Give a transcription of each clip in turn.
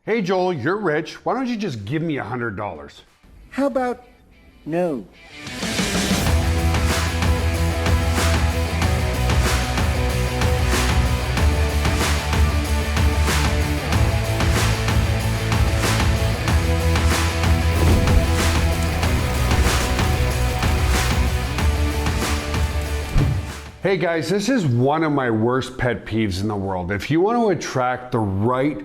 Hey Joel, you're rich. Why don't you just give me $100? How about no? Hey guys, this is one of my worst pet peeves in the world. If you want to attract the right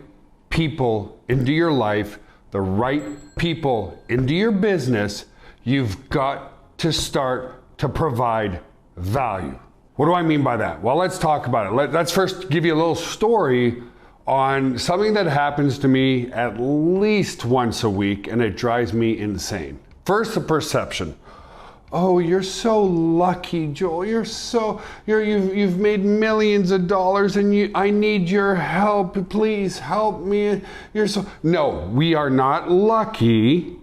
people into your life, the right people into your business, you've got to start to provide value. What do I mean by that? Well, let's talk about it. Let's first give you a little story on something that happens to me at least once a week, and it drives me insane. First, the perception. Oh, you're so lucky, Joel. You've made millions of dollars, and I need your help. Please help me. No, we are not lucky.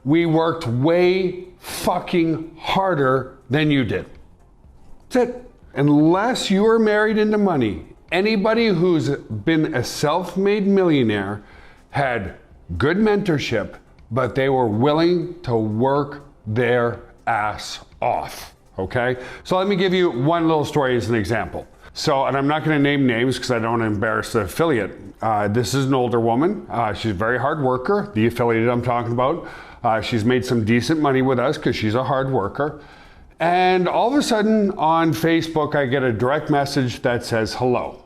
We worked way fucking harder than you did. That's it. Unless you are married into money, anybody who's been a self-made millionaire had good mentorship, but they were willing to work their ass off, okay? So let me give you one little story as an example. And I'm not gonna name names because I don't want to embarrass the affiliate. This is an older woman. She's a very hard worker, the affiliate I'm talking about. She's made some decent money with us because she's a hard worker. And all of a sudden on Facebook, I get a direct message that says hello.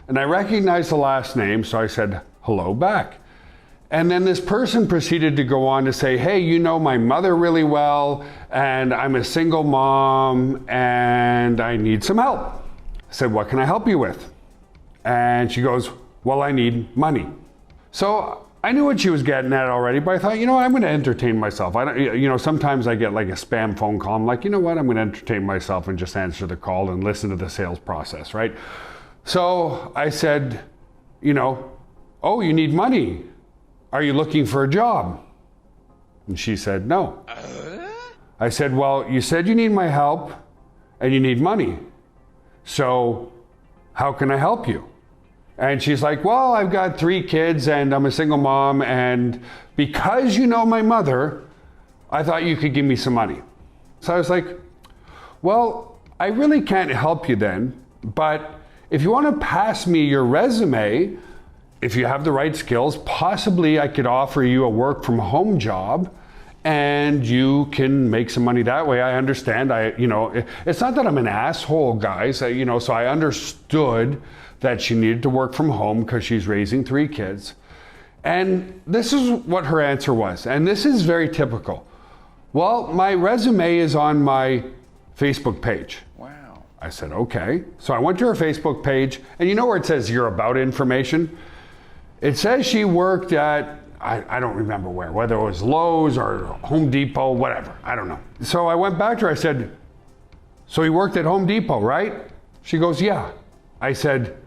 And I recognize the last name, so I said hello back. And then this person proceeded to go on to say, hey, you know my mother really well, and I'm a single mom, and I need some help. I said, what can I help you with? And she goes, well, I need money. So I knew what she was getting at already, but I thought, I'm gonna entertain myself. Sometimes I get like a spam phone call. I'm like, I'm gonna entertain myself and just answer the call and listen to the sales process, right? So I said, oh, you need money. Are you looking for a job? And she said, no. I said, well, you said you need my help and you need money. So how can I help you? And she's like, well, I've got 3 kids and I'm a single mom. And because you know my mother, I thought you could give me some money. So I was like, well, I really can't help you then. But if you want to pass me your resume, if you have the right skills, possibly I could offer you a work from home job and you can make some money that way. I understand. It's not that I'm an asshole, guys. So I understood that she needed to work from home because she's raising 3 kids. And this is what her answer was. And this is very typical. Well, my resume is on my Facebook page. Wow. I said, okay. So I went to her Facebook page, and you know where it says your about information? It says she worked at, I don't remember whether it was Lowe's or Home Depot, whatever, I don't know. So I went back to her, I said, so you worked at Home Depot, right? She goes, yeah. I said,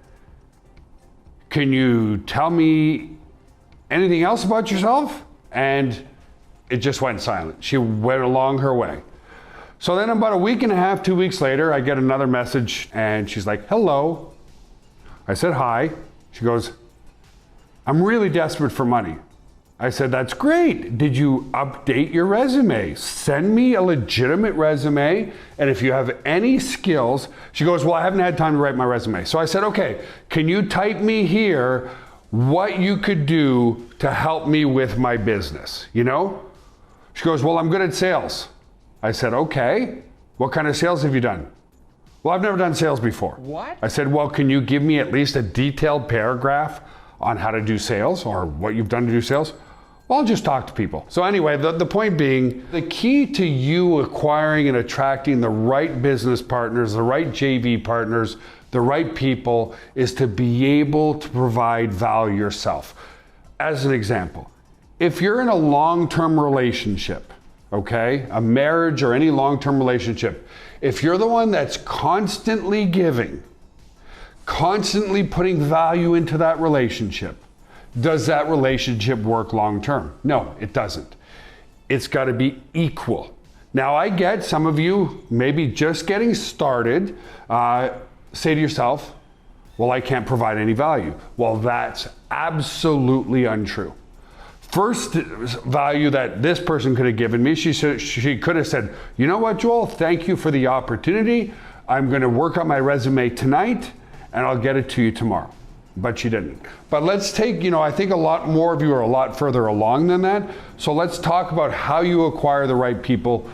can you tell me anything else about yourself? And it just went silent. She went along her way. So then about a week and a half, 2 weeks later, I get another message and she's like, hello. I said, hi. She goes, I'm really desperate for money. I said, that's great. Did you update your resume? Send me a legitimate resume. And if you have any skills, she goes, well, I haven't had time to write my resume. So I said, okay, can you type me here what you could do to help me with my business? She goes, well, I'm good at sales. I said, okay, what kind of sales have you done? Well, I've never done sales before. What? I said, well, can you give me at least a detailed paragraph on how to do sales or what you've done to do sales? Well, I'll just talk to people. So anyway, the point being, the key to you acquiring and attracting the right business partners, the right JV partners, the right people is to be able to provide value yourself. As an example, if you're in a long-term relationship, okay, a marriage or any long-term relationship, if you're the one that's constantly giving, constantly putting value into that relationship, does that relationship work long term? No, it doesn't. It's got to be equal. Now, I get some of you maybe just getting started. Say to yourself, Well, I can't provide any value. Well, that's absolutely untrue. First value that this person could have given me, she could have said, you know what, Joel, thank you for the opportunity. I'm going to work on my resume tonight and I'll get it to you tomorrow. But she didn't. But let's take, I think a lot more of you are a lot further along than that. So let's talk about how you acquire the right people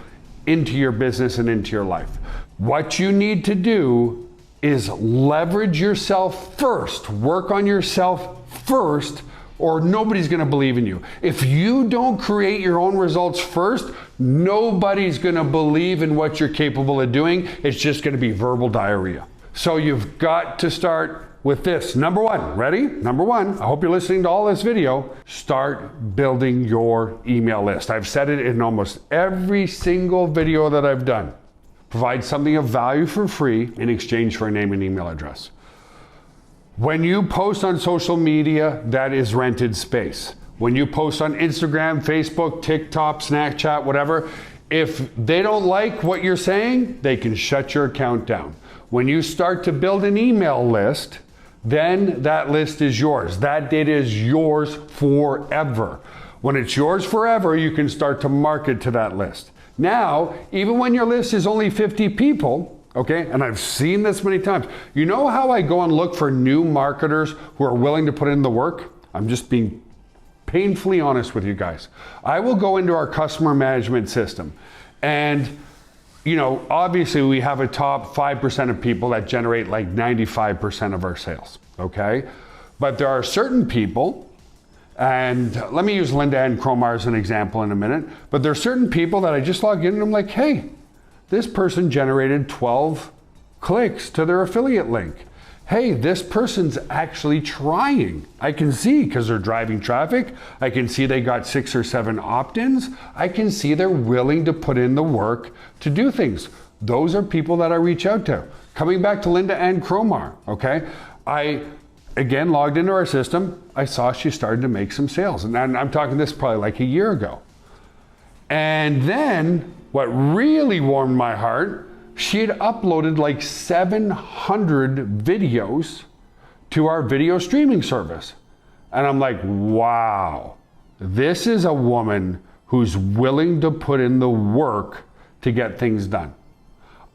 into your business and into your life. What you need to do is leverage yourself first, work on yourself first, or nobody's going to believe in you. If you don't create your own results first, nobody's going to believe in what you're capable of doing. It's just going to be verbal diarrhea. So you've got to start with this. Number one, ready? Number one, I hope you're listening to all this video. Start building your email list. I've said it in almost every single video that I've done. Provide something of value for free in exchange for a name and email address. When you post on social media, that is rented space. When you post on Instagram, Facebook, TikTok, Snapchat, whatever, if they don't like what you're saying, they can shut your account down. When you start to build an email list, then that list is yours. That data is yours forever. When it's yours forever, you can start to market to that list. Now, even when your list is only 50 people, okay, and I've seen this many times. You know how I go and look for new marketers who are willing to put in the work? I'm just being painfully honest with you guys. I will go into our customer management system and obviously we have a top 5% of people that generate like 95% of our sales, okay? But there are certain people, and let me use Linda and Cromar as an example in a minute, but there are certain people that I just log in and I'm like, hey, this person generated 12 clicks to their affiliate link. Hey, this person's actually trying. I can see because they're driving traffic. I can see they got 6 or 7 opt-ins. I can see they're willing to put in the work to do things. Those are people that I reach out to. Coming back to Linda and Cromar, okay? I, again, logged into our system. I saw she started to make some sales. And I'm talking this probably like a year ago. And then what really warmed my heart, she had uploaded like 700 videos to our video streaming service. And I'm like, wow, this is a woman who's willing to put in the work to get things done.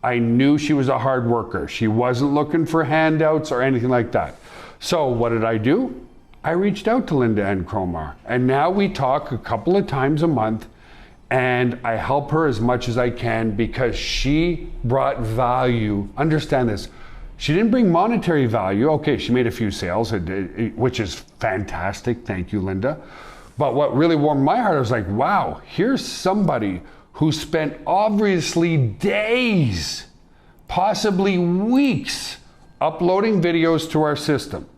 I knew she was a hard worker. She wasn't looking for handouts or anything like that. So what did I do? I reached out to Linda and Cromar, and now we talk a couple of times a month. And I help her as much as I can because she brought value. Understand this. She didn't bring monetary value. Okay, she made a few sales, which is fantastic. Thank you, Linda. But what really warmed my heart, I was like, wow, here's somebody who spent obviously days, possibly weeks, uploading videos to our system.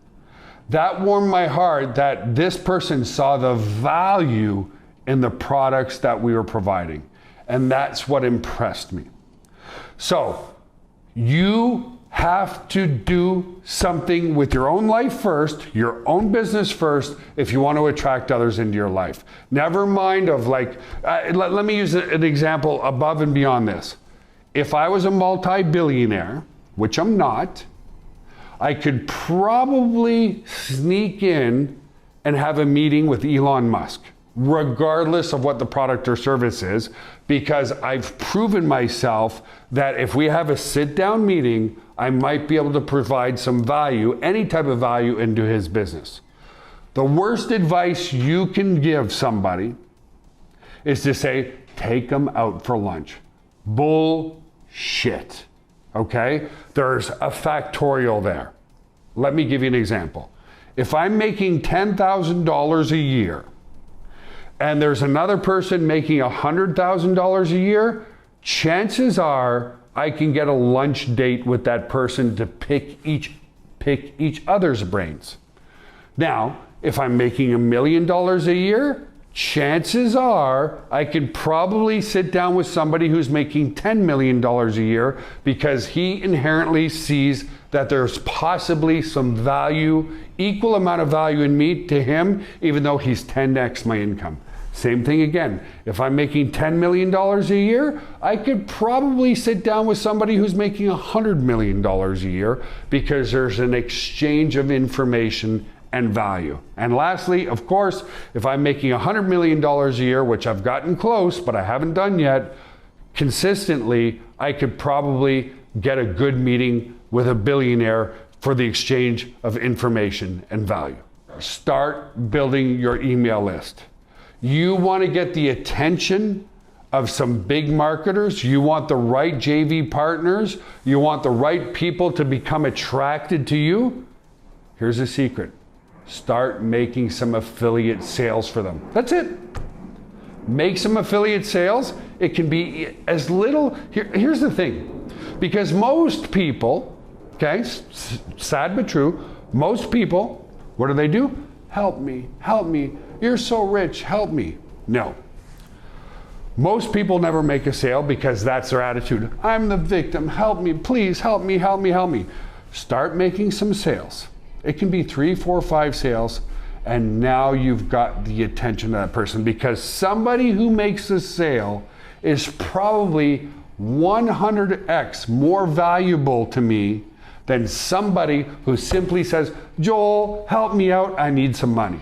That warmed my heart that this person saw the value in the products that we were providing. And that's what impressed me. So you have to do something with your own life first, your own business first, if you want to attract others into your life. Never mind of like, let me use an example above and beyond this. If I was a multi-billionaire, which I'm not, I could probably sneak in and have a meeting with Elon Musk, regardless of what the product or service is, because I've proven myself that if we have a sit-down meeting, I might be able to provide some value, any type of value into his business. The worst advice you can give somebody is to say, take them out for lunch. Bullshit, okay? There's a factorial there. Let me give you an example. If I'm making $10,000 a year, and there's another person making $100,000 a year, chances are I can get a lunch date with that person to pick each other's brains. Now, if I'm making $1 million a year, chances are I could probably sit down with somebody who's making $10 million a year because he inherently sees that there's possibly some value, equal amount of value in me to him, even though he's 10x my income. Same thing again. If I'm making $10 million a year, I could probably sit down with somebody who's making $100 million a year because there's an exchange of information and value. And lastly, of course, if I'm making $100 million a year, which I've gotten close, but I haven't done yet, consistently, I could probably get a good meeting with a billionaire for the exchange of information and value. Start building your email list. You want to get the attention of some big marketers. You want the right JV partners. You want the right people to become attracted to you. Here's a secret. Start making some affiliate sales for them. That's it. Make some affiliate sales. It can be as little. Here's the thing. Because most people, okay, sad but true, most people, what do? Help me, help me. You're so rich, help me. No. Most people never make a sale because that's their attitude. I'm the victim, help me, please, help me, help me, help me. Start making some sales. It can be 3, 4, 5 sales, and now you've got the attention of that person, because somebody who makes a sale is probably 100x more valuable to me than somebody who simply says, Joel, help me out, I need some money.